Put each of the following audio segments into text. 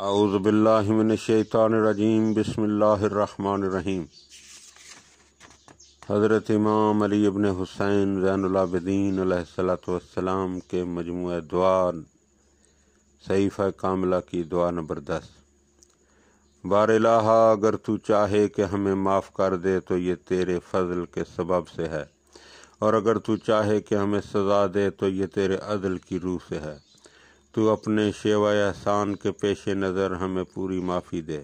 اعوذ باللہ من الشیطان الرجیم بسم اللہ الرحمن الرحیم۔ حضرت امام علی ابن حسین زین العابدین علیہ السلام کے مجموعہ دعا صحیفہ کاملہ کی دعا نمبر 10۔ بار الہ، اگر تو چاہے کہ ہمیں معاف کر دے تو یہ تیرے فضل کے سبب سے ہے، اور اگر تو چاہے کہ ہمیں سزا دے تو یہ تیرے عدل کی روح سے ہے۔ تو اپنے شیوہ احسان کے پیش نظر ہمیں پوری معافی دے،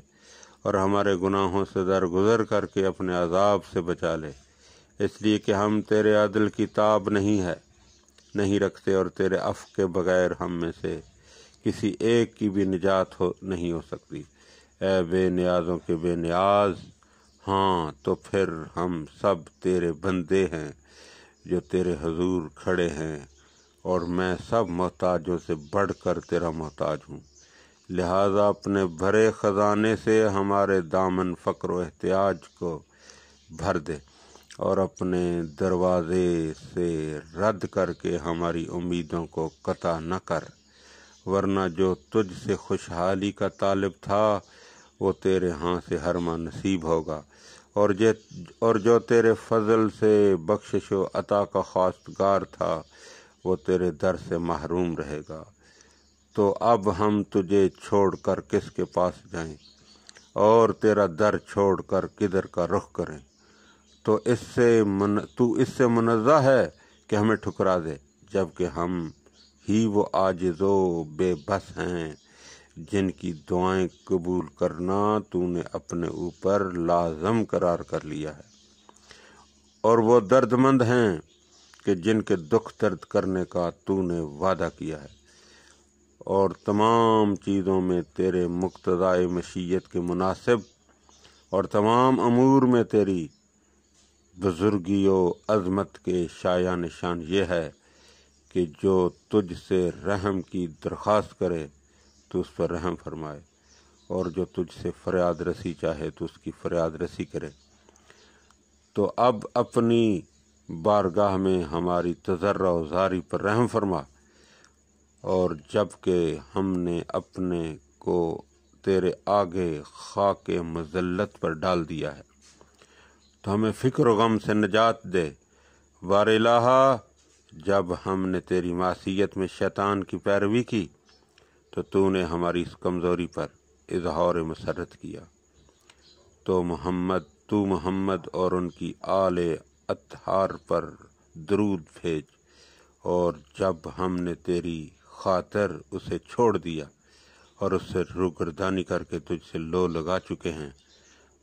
اور ہمارے گناہوں سے درگزر کر کے اپنے عذاب سے بچا لے، اس لیے کہ ہم تیرے عدل کی تاب نہیں رکھتے، اور تیرے عفو کے بغیر ہم میں سے کسی ایک کی بھی نجات نہیں ہو سکتی۔ اے بے نیازوں کے بے نیاز، ہاں تو پھر ہم سب تیرے بندے ہیں جو تیرے حضور کھڑے ہیں، اور میں سب محتاجوں سے بڑھ کر تیرا محتاج ہوں، لہٰذا اپنے بھرے خزانے سے ہمارے دامن فقر و احتیاج کو بھر دے، اور اپنے دروازے سے رد کر کے ہماری امیدوں کو قطع نہ کر، ورنہ جو تجھ سے خوشحالی کا طالب تھا وہ تیرے ہاں سے ہرما نصیب ہوگا، اور جو تیرے فضل سے بخشش و عطا کا خواستگار تھا وہ تیرے در سے محروم رہے گا۔ تو اب ہم تجھے چھوڑ کر کس کے پاس جائیں، اور تیرا در چھوڑ کر کدھر کا رخ کریں؟ تو اس سے منزہ ہے کہ ہمیں ٹھکرا دے، جبکہ ہم ہی وہ عاجز و بے بس ہیں جن کی دعائیں قبول کرنا تو نے اپنے اوپر لازم قرار کر لیا ہے، اور وہ درد مند ہیں کہ جن کے دکھ درد کرنے کا تو نے وعدہ کیا ہے، اور تمام چیزوں میں تیرے مقتضائے مشیت کے مناسب اور تمام امور میں تیری بزرگی و عظمت کے شایع نشان یہ ہے کہ جو تجھ سے رحم کی درخواست کرے تو اس پر رحم فرمائے، اور جو تجھ سے فریاد رسی چاہے تو اس کی فریاد رسی کرے۔ تو اب اپنی بارگاہ میں ہماری تضرع و زاری پر رحم فرما، اور جب کہ ہم نے اپنے کو تیرے آگے خاک مذلت پر ڈال دیا ہے تو ہمیں فکر و غم سے نجات دے۔ بار الہ، جب ہم نے تیری معصیت میں شیطان کی پیروی کی تو نے ہماری اس کمزوری پر اظہار مسرت کیا۔ تو محمد اور ان کی آل اطہار پر درود بھیج، اور جب ہم نے تیری خاطر اسے چھوڑ دیا اور اس سے روگردانی کر کے تجھ سے لو لگا چکے ہیں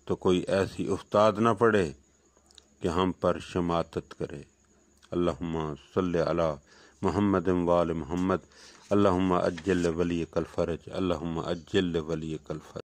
تو کوئی ایسی افتاد نہ پڑے کہ ہم پر شماتت کرے۔ اللہم صلی علی محمد وآل محمد، اللہم اجل ولیک الفرج، اللہم اجل ولیک الفرج۔